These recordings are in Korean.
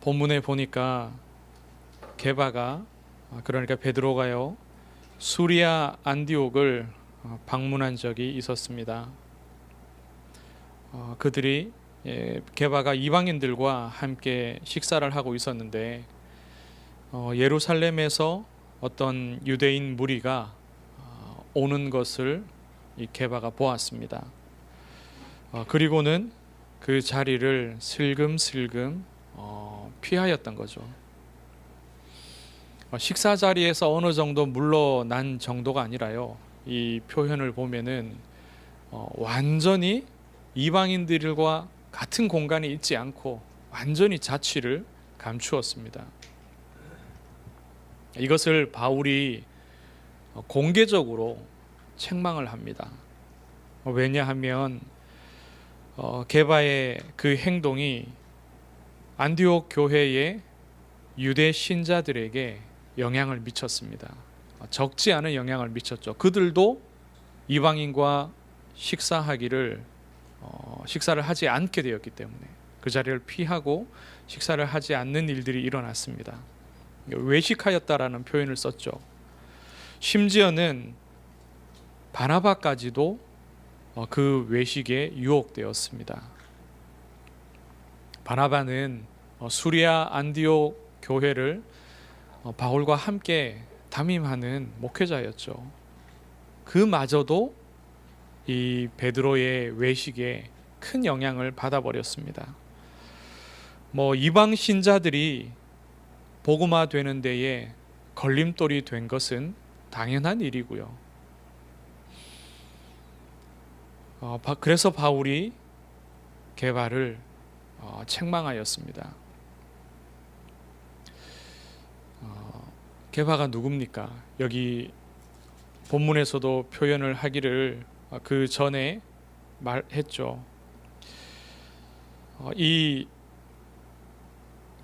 본문에 보니까 게바가, 그러니까 베드로가요, 수리아 안디옥을 방문한 적이 있었습니다. 그들이 게바가 이방인들과 함께 식사를 하고 있었는데 예루살렘에서 어떤 유대인 무리가 오는 것을 이 게바가 보았습니다. 그리고는 그 자리를 슬금슬금 피하였던 거죠. 식사 자리에서 어느 정도 물러난 정도가 아니라요, 이 표현을 보면은 완전히 이방인들과 같은 공간에 있지 않고 완전히 자취를 감추었습니다. 이것을 바울이 공개적으로 책망을 합니다. 왜냐하면 게바의 그 행동이 안디옥 교회의 유대 신자들에게 영향을 미쳤습니다. 적지 않은 영향을 미쳤죠. 그들도 이방인과 식사를 하지 않게 되었기 때문에 그 자리를 피하고 식사를 하지 않는 일들이 일어났습니다. 외식하였다라는 표현을 썼죠. 심지어는 바나바까지도 그 외식에 유혹되었습니다. 바나바는 수리아 안디옥 교회를 바울과 함께 담임하는 목회자였죠. 그마저도 이 베드로의 외식에 큰 영향을 받아버렸습니다. 이방 신자들이 복음화 되는 데에 걸림돌이 된 것은 당연한 일이고요. 그래서 바울이 게바를 책망하였습니다. 게바가 누굽니까? 여기 본문에서도 표현을 하기를 그 전에 말했죠. 이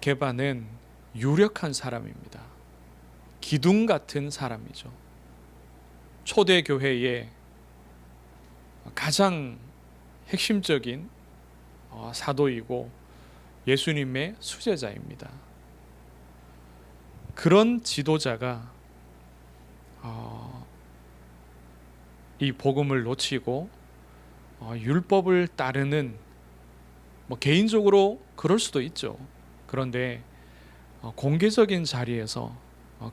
게바는 유력한 사람입니다. 기둥 같은 사람이죠. 초대교회의 가장 핵심적인 사도이고 예수님의 수제자입니다. 그런 지도자가 이 복음을 놓치고 율법을 따르는, 개인적으로 그럴 수도 있죠. 그런데 공개적인 자리에서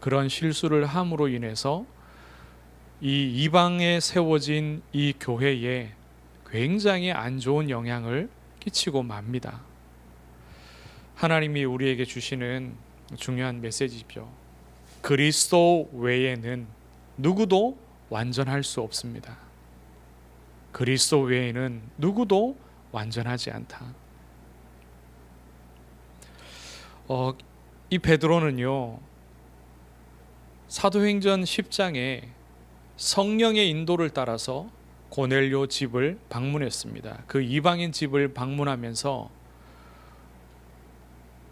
그런 실수를 함으로 인해서 이 이방에 세워진 이 교회에 굉장히 안 좋은 영향을 끼치고 맙니다. 하나님이 우리에게 주시는 중요한 메시지죠. 그리스도 외에는 누구도 완전할 수 없습니다. 그리스도 외에는 누구도 완전하지 않다. 이 베드로는요, 사도행전 10장에 성령의 인도를 따라서 고넬료 집을 방문했습니다. 그 이방인 집을 방문하면서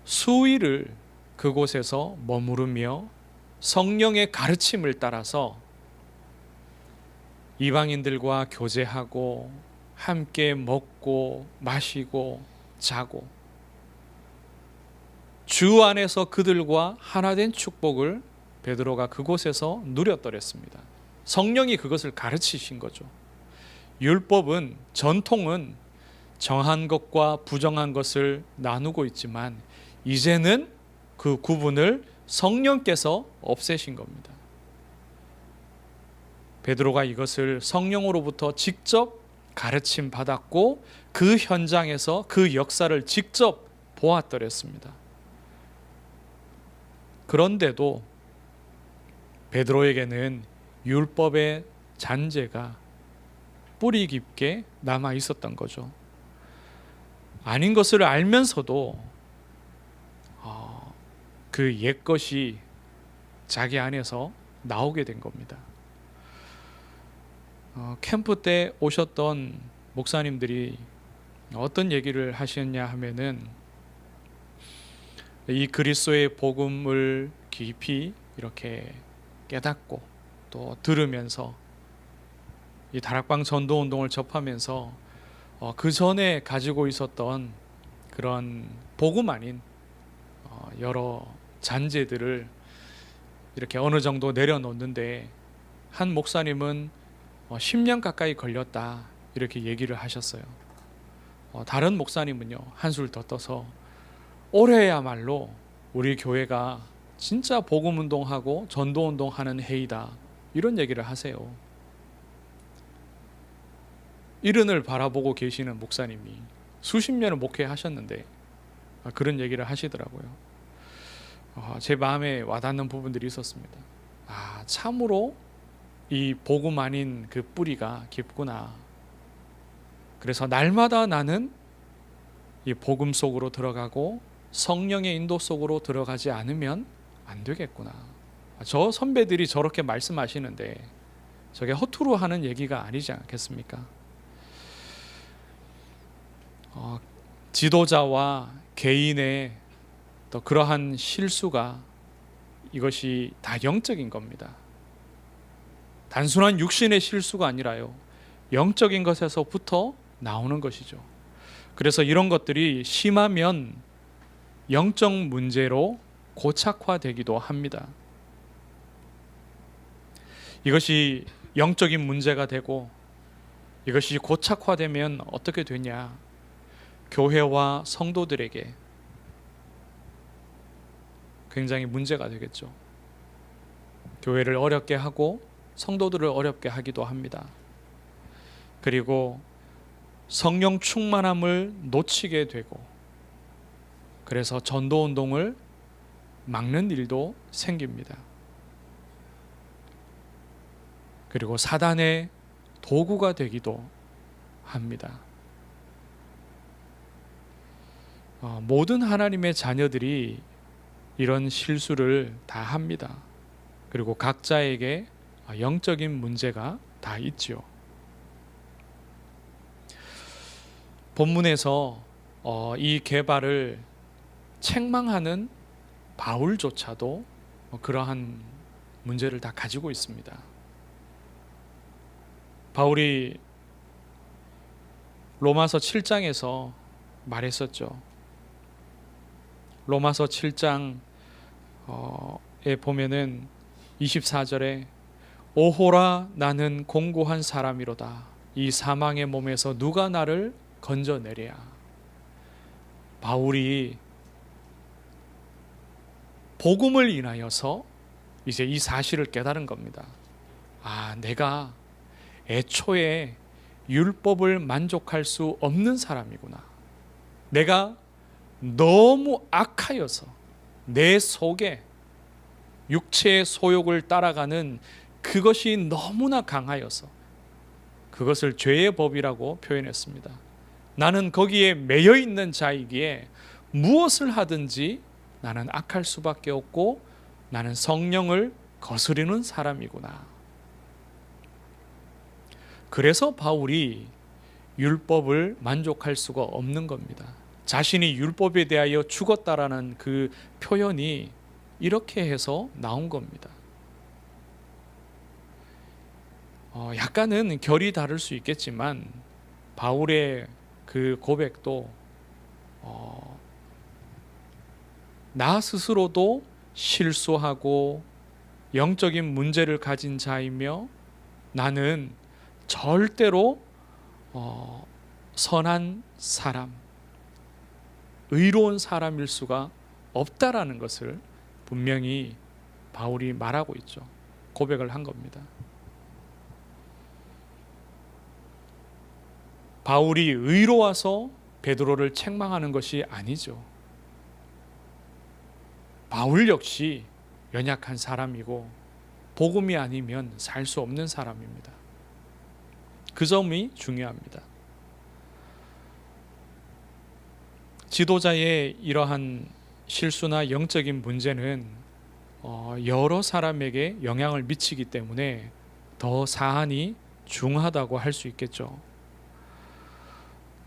수일을 그곳에서 머무르며 성령의 가르침을 따라서 이방인들과 교제하고 함께 먹고 마시고 자고 주 안에서 그들과 하나 된 축복을 베드로가 그곳에서 누렸더랬습니다. 성령이 그것을 가르치신 거죠. 율법은, 전통은 정한 것과 부정한 것을 나누고 있지만 이제는 그 구분을 성령께서 없애신 겁니다. 베드로가 이것을 성령으로부터 직접 가르침 받았고 그 현장에서 그 역사를 직접 보았더랬습니다. 그런데도 베드로에게는 율법의 잔재가 뿌리 깊게 남아 있었던 거죠. 아닌 것을 알면서도 그 옛것이 자기 안에서 나오게 된 겁니다. 캠프 때 오셨던 목사님들이 어떤 얘기를 하셨냐 하면은 이 그리스도의 복음을 깊이 이렇게 깨닫고 또 들으면서 이 다락방 전도 운동을 접하면서 그 전에 가지고 있었던 그런 복음 아닌 여러 잔재들을 이렇게 어느 정도 내려놓는데 한 목사님은 10년 가까이 걸렸다 이렇게 얘기를 하셨어요. 다른 목사님은요 한술 더 떠서 올해야말로 우리 교회가 진짜 복음운동하고 전도운동하는 해이다 이런 얘기를 하세요. 이른을 바라보고 계시는 목사님이 수십 년을 목회하셨는데 그런 얘기를 하시더라고요. 제 마음에 와닿는 부분들이 있었습니다. 참으로 이 복음 아닌 그 뿌리가 깊구나. 그래서 날마다 나는 이 복음 속으로 들어가고 성령의 인도 속으로 들어가지 않으면 안 되겠구나. 저 선배들이 저렇게 말씀하시는데 저게 허투루 하는 얘기가 아니지 않겠습니까? 지도자와 개인의 또 그러한 실수가 이것이 다 영적인 겁니다. 단순한 육신의 실수가 아니라요 영적인 것에서부터 나오는 것이죠. 그래서 이런 것들이 심하면 영적 문제로 고착화되기도 합니다. 이것이 영적인 문제가 되고 이것이 고착화되면 어떻게 되냐? 교회와 성도들에게 굉장히 문제가 되겠죠. 교회를 어렵게 하고 성도들을 어렵게 하기도 합니다. 그리고 성령 충만함을 놓치게 되고 그래서 전도운동을 막는 일도 생깁니다. 그리고 사단의 도구가 되기도 합니다. 모든 하나님의 자녀들이 이런 실수를 다 합니다. 그리고 각자에게 영적인 문제가 다 있지요. 본문에서 이 개발을 책망하는 바울조차도 그러한 문제를 다 가지고 있습니다. 바울이 로마서 7장에서 말했었죠. 로마서 7장에 보면은 24절에 오호라 나는 공고한 사람이로다. 이 사망의 몸에서 누가 나를 건져내랴. 바울이 복음을 인하여서 이제 이 사실을 깨달은 겁니다. 내가 애초에 율법을 만족할 수 없는 사람이구나. 내가 너무 악하여서 내 속에 육체의 소욕을 따라가는 그것이 너무나 강하여서 그것을 죄의 법이라고 표현했습니다. 나는 거기에 매여 있는 자이기에 무엇을 하든지 나는 악할 수밖에 없고 나는 성령을 거스르는 사람이구나. 그래서 바울이 율법을 만족할 수가 없는 겁니다. 자신이 율법에 대하여 죽었다라는 그 표현이 이렇게 해서 나온 겁니다. 약간은 결이 다를 수 있겠지만 바울의 그 고백도 나 스스로도 실수하고 영적인 문제를 가진 자이며 나는 절대로 선한 사람, 의로운 사람일 수가 없다라는 것을 분명히 바울이 말하고 있죠. 고백을 한 겁니다. 바울이 의로워서 베드로를 책망하는 것이 아니죠. 바울 역시 연약한 사람이고 복음이 아니면 살 수 없는 사람입니다. 그 점이 중요합니다. 지도자의 이러한 실수나 영적인 문제는 여러 사람에게 영향을 미치기 때문에 더 사안이 중하다고 할 수 있겠죠.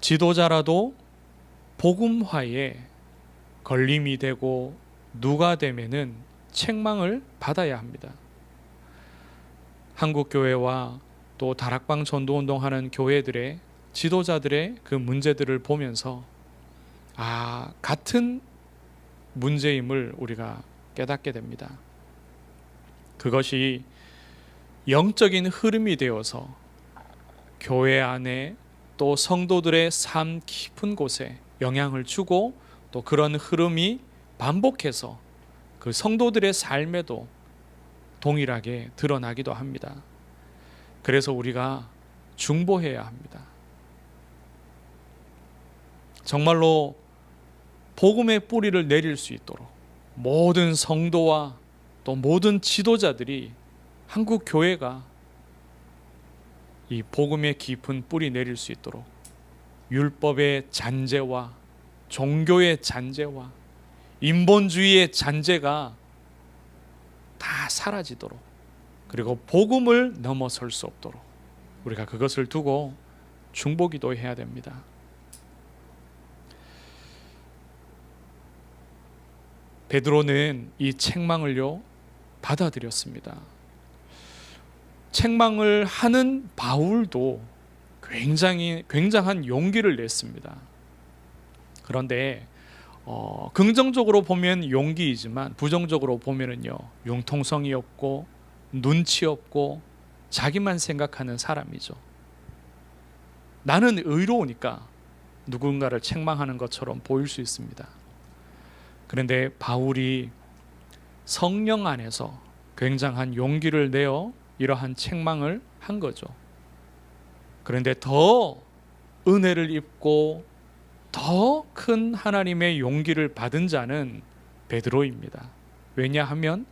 지도자라도 복음화에 걸림이 되고 누가 되면은 책망을 받아야 합니다. 한국교회와 또 다락방 전도운동하는 교회들의 지도자들의 그 문제들을 보면서 같은 문제임을 우리가 깨닫게 됩니다. 그것이 영적인 흐름이 되어서 교회 안에 또 성도들의 삶 깊은 곳에 영향을 주고 또 그런 흐름이 반복해서 그 성도들의 삶에도 동일하게 드러나기도 합니다. 그래서 우리가 중보해야 합니다. 정말로 복음의 뿌리를 내릴 수 있도록 모든 성도와 또 모든 지도자들이 한국 교회가 이 복음의 깊은 뿌리 내릴 수 있도록 율법의 잔재와 종교의 잔재와 인본주의의 잔재가 다 사라지도록, 그리고 복음을 넘어설 수 없도록 우리가 그것을 두고 중보기도 해야 됩니다. 베드로는 이 책망을요 받아들였습니다. 책망을 하는 바울도 굉장한 용기를 냈습니다. 그런데 긍정적으로 보면 용기이지만 부정적으로 보면은요 융통성이 없고 눈치 없고 자기만 생각하는 사람이죠. 나는 의로우니까 누군가를 책망하는 것처럼 보일 수 있습니다. 그런데 바울이 성령 안에서 굉장한 용기를 내어 이러한 책망을 한 거죠. 그런데 더 은혜를 입고 더 큰 하나님의 용기를 받은 자는 베드로입니다. 왜냐하면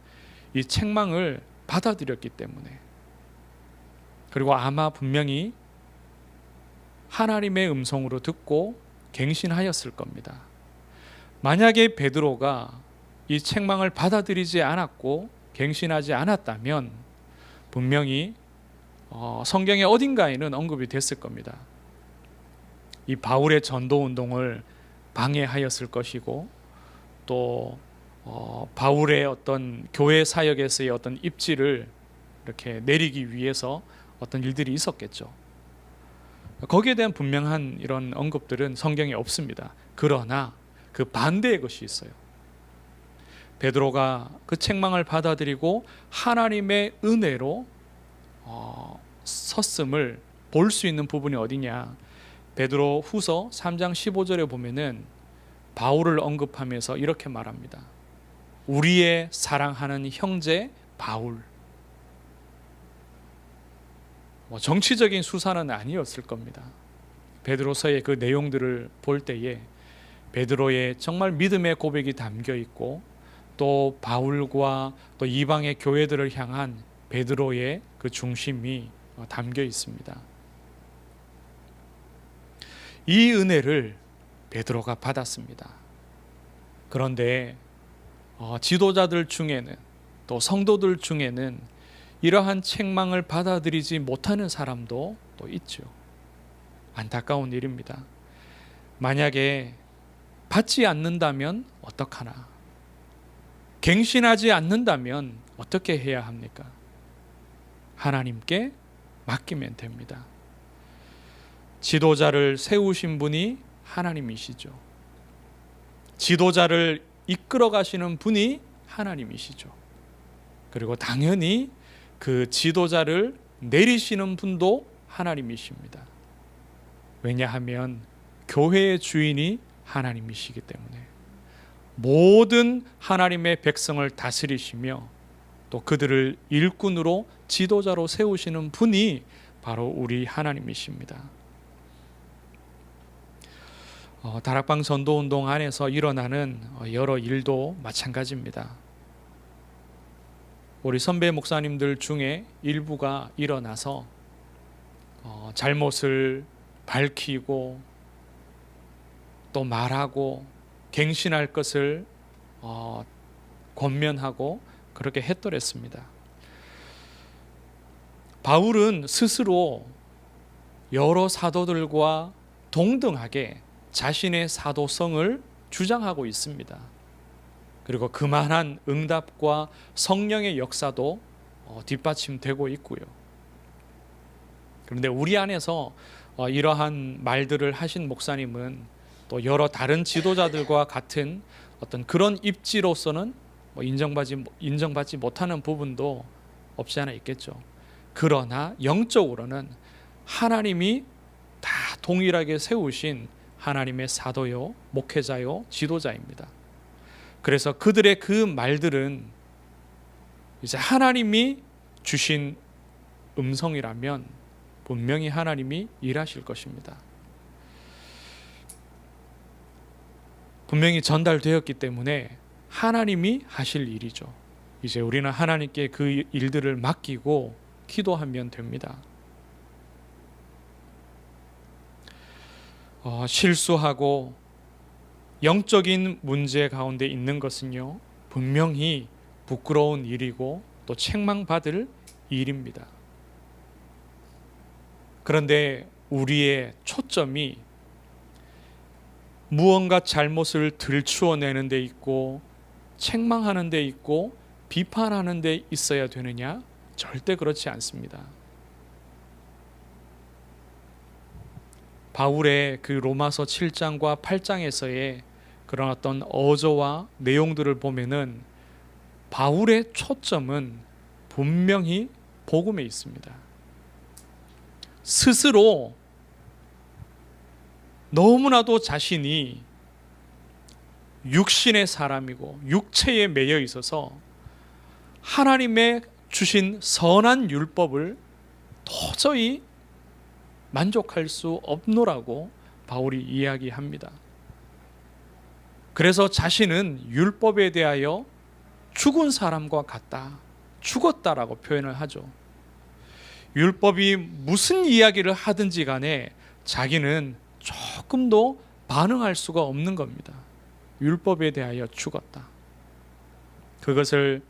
이 책망을 받아들였기 때문에, 그리고 아마 분명히 하나님의 음성으로 듣고 갱신하였을 겁니다. 만약에 베드로가 이 책망을 받아들이지 않았고 갱신하지 않았다면 분명히 성경의 어딘가에는 언급이 됐을 겁니다. 이 바울의 전도 운동을 방해하였을 것이고, 또 바울의 어떤 교회 사역에서의 어떤 입지를 이렇게 내리기 위해서 어떤 일들이 있었겠죠. 거기에 대한 분명한 이런 언급들은 성경에 없습니다. 그러나 그 반대의 것이 있어요. 베드로가 그 책망을 받아들이고 하나님의 은혜로 섰음을 볼 수 있는 부분이 어디냐? 베드로 후서 3장 15절에 보면은 바울을 언급하면서 이렇게 말합니다. 우리의 사랑하는 형제 바울. 정치적인 수사는 아니었을 겁니다. 베드로서의 그 내용들을 볼 때에 베드로의 정말 믿음의 고백이 담겨 있고, 또 바울과 또 이방의 교회들을 향한 베드로의 그 중심이 담겨 있습니다. 이 은혜를 베드로가 받았습니다. 그런데 지도자들 중에는, 또 성도들 중에는 이러한 책망을 받아들이지 못하는 사람도 또 있죠. 안타까운 일입니다. 만약에 받지 않는다면 어떡하나? 갱신하지 않는다면 어떻게 해야 합니까? 하나님께 맡기면 됩니다. 지도자를 세우신 분이 하나님이시죠. 지도자를 이끌어 가시는 분이 하나님이시죠. 그리고 당연히 그 지도자를 내리시는 분도 하나님이십니다. 왜냐하면 교회의 주인이 하나님이시기 때문에 모든 하나님의 백성을 다스리시며 또 그들을 일꾼으로 지도자로 세우시는 분이 바로 우리 하나님이십니다. 다락방 전도운동 안에서 일어나는 여러 일도 마찬가지입니다. 우리 선배 목사님들 중에 일부가 일어나서 잘못을 밝히고 또 말하고 갱신할 것을 권면하고 그렇게 했더랬습니다. 바울은 스스로 여러 사도들과 동등하게 자신의 사도성을 주장하고 있습니다. 그리고 그만한 응답과 성령의 역사도 뒷받침되고 있고요. 그런데 우리 안에서 이러한 말들을 하신 목사님은 또 여러 다른 지도자들과 같은 어떤 그런 입지로서는 인정받지 못하는 부분도 없지 않아 있겠죠. 그러나 영적으로는 하나님이 다 동일하게 세우신 하나님의 사도요, 목회자요, 지도자입니다. 그래서 그들의 그 말들은 이제 하나님이 주신 음성이라면 분명히 하나님이 일하실 것입니다. 분명히 전달되었기 때문에 하나님이 하실 일이죠. 이제 우리는 하나님께 그 일들을 맡기고 기도하면 됩니다. 실수하고 영적인 문제 가운데 있는 것은요, 분명히 부끄러운 일이고 또 책망받을 일입니다. 그런데 우리의 초점이 무언가 잘못을 들추어내는 데 있고 책망하는 데 있고 비판하는 데 있어야 되느냐? 절대 그렇지 않습니다. 바울의 그 로마서 7장과 8장에서의 그런 어떤 어조와 내용들을 보면은 바울의 초점은 분명히 복음에 있습니다. 스스로 너무나도 자신이 육신의 사람이고 육체에 매여 있어서 하나님의 주신 선한 율법을 도저히 만족할 수 없노라고 바울이 이야기합니다. 그래서 자신은 율법에 대하여 죽은 사람과 같다, 죽었다라고 표현을 하죠. 율법이 무슨 이야기를 하든지 간에 자기는 조금도 반응할 수가 없는 겁니다. 율법에 대하여 죽었다. 그것을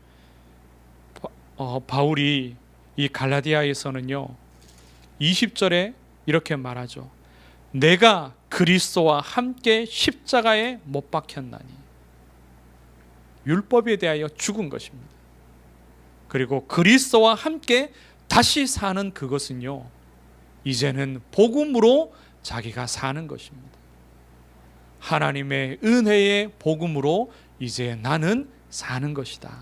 바울이 이 갈라디아에서는요 20절에 이렇게 말하죠. 내가 그리스도와 함께 십자가에 못 박혔나니. 율법에 대하여 죽은 것입니다. 그리고 그리스도와 함께 다시 사는 그것은요 이제는 복음으로 자기가 사는 것입니다. 하나님의 은혜의 복음으로 이제 나는 사는 것이다.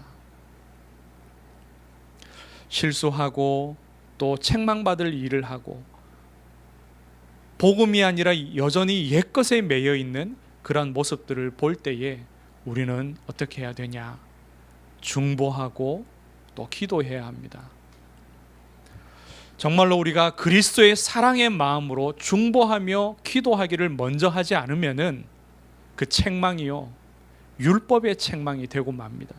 실수하고 또 책망받을 일을 하고 복음이 아니라 여전히 옛것에 매여 있는 그런 모습들을 볼 때에 우리는 어떻게 해야 되냐? 중보하고 또 기도해야 합니다. 정말로 우리가 그리스도의 사랑의 마음으로 중보하며 기도하기를 먼저 하지 않으면은 그 책망이요 율법의 책망이 되고 맙니다.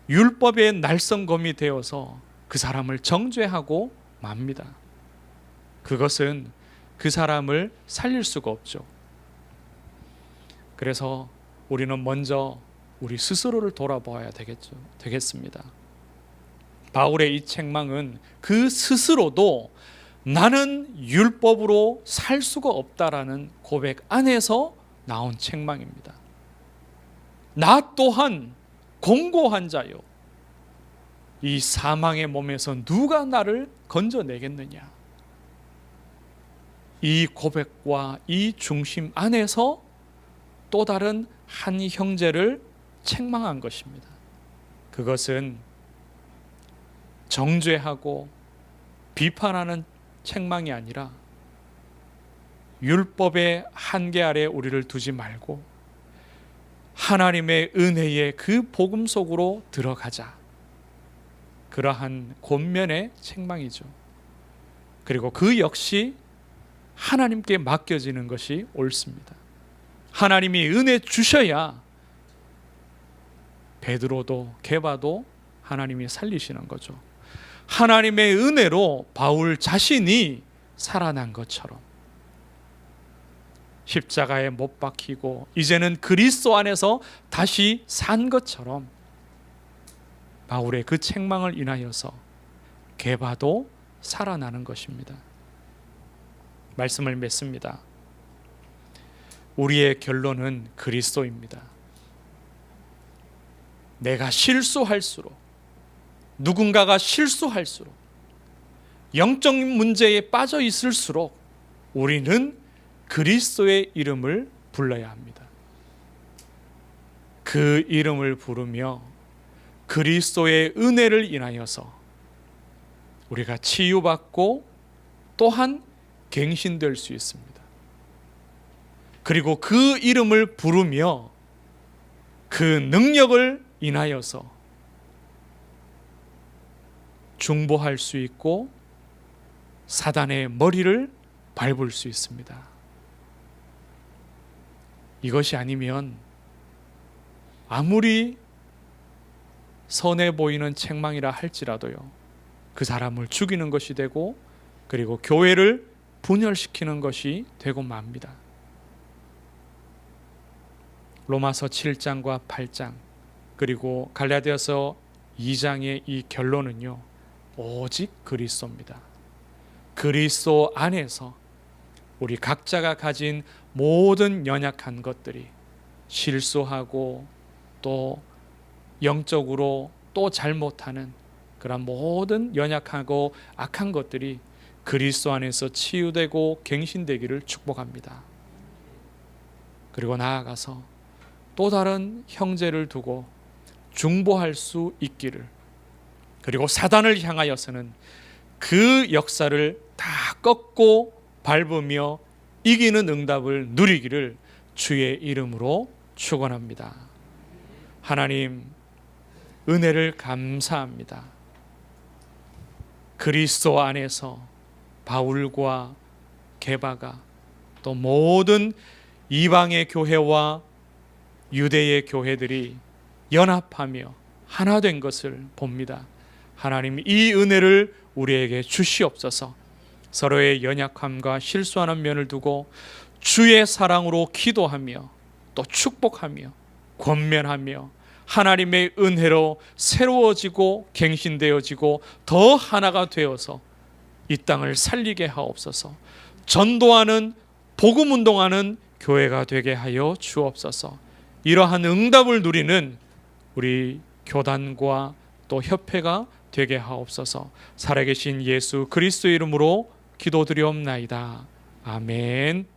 율법의 날성검이 되어서 그 사람을 정죄하고 맙니다. 그것은 그 사람을 살릴 수가 없죠. 그래서 우리는 먼저 우리 스스로를 돌아보아야 되겠습니다. 바울의 이 책망은 그 스스로도 나는 율법으로 살 수가 없다라는 고백 안에서 나온 책망입니다. 나 또한 공고한 자요, 이 사망의 몸에서 누가 나를 건져내겠느냐. 이 고백과 이 중심 안에서 또 다른 한 형제를 책망한 것입니다. 그것은 정죄하고 비판하는 책망이 아니라 율법의 한계 아래 우리를 두지 말고 하나님의 은혜의 그 복음 속으로 들어가자, 그러한 권면의 책망이죠. 그리고 그 역시 하나님께 맡겨지는 것이 옳습니다. 하나님이 은혜 주셔야 베드로도 게바도 하나님이 살리시는 거죠. 하나님의 은혜로 바울 자신이 살아난 것처럼 십자가에 못 박히고 이제는 그리스도 안에서 다시 산 것처럼 바울의 그 책망을 인하여서 게바도 살아나는 것입니다. 말씀을 맺습니다. 우리의 결론은 그리스도입니다. 내가 실수할수록, 누군가가 실수할수록, 영적인 문제에 빠져 있을수록 우리는 그리스도의 이름을 불러야 합니다. 그 이름을 부르며 그리스도의 은혜를 인하여서 우리가 치유받고 또한 갱신될 수 있습니다. 그리고 그 이름을 부르며 그 능력을 인하여서 중보할 수 있고 사단의 머리를 밟을 수 있습니다. 이것이 아니면 아무리 선해 보이는 책망이라 할지라도요, 그 사람을 죽이는 것이 되고 그리고 교회를 분열시키는 것이 되고 맙니다. 로마서 7장과 8장 그리고 갈라디아서 2장의 이 결론은요, 오직 그리스도입니다. 그리스도 안에서 우리 각자가 가진 모든 연약한 것들이 실수하고 또 영적으로 또 잘못하는 그런 모든 연약하고 악한 것들이 그리스도 안에서 치유되고 갱신되기를 축복합니다. 그리고 나아가서 또 다른 형제를 두고 중보할 수 있기를, 그리고 사단을 향하여서는 그 역사를 다 꺾고 밟으며 이기는 응답을 누리기를 주의 이름으로 축원합니다. 하나님, 은혜를 감사합니다. 그리스도 안에서 바울과 게바가 또 모든 이방의 교회와 유대의 교회들이 연합하며 하나 된 것을 봅니다. 하나님, 이 은혜를 우리에게 주시옵소서. 서로의 연약함과 실수하는 면을 두고 주의 사랑으로 기도하며 또 축복하며 권면하며 하나님의 은혜로 새로워지고 갱신되어지고 더 하나가 되어서 이 땅을 살리게 하옵소서. 전도하는 복음 운동하는 교회가 되게 하여 주옵소서. 이러한 응답을 누리는 우리 교단과 또 협회가 되게 하옵소서. 살아계신 예수 그리스도 이름으로 기도드리옵나이다. 아멘.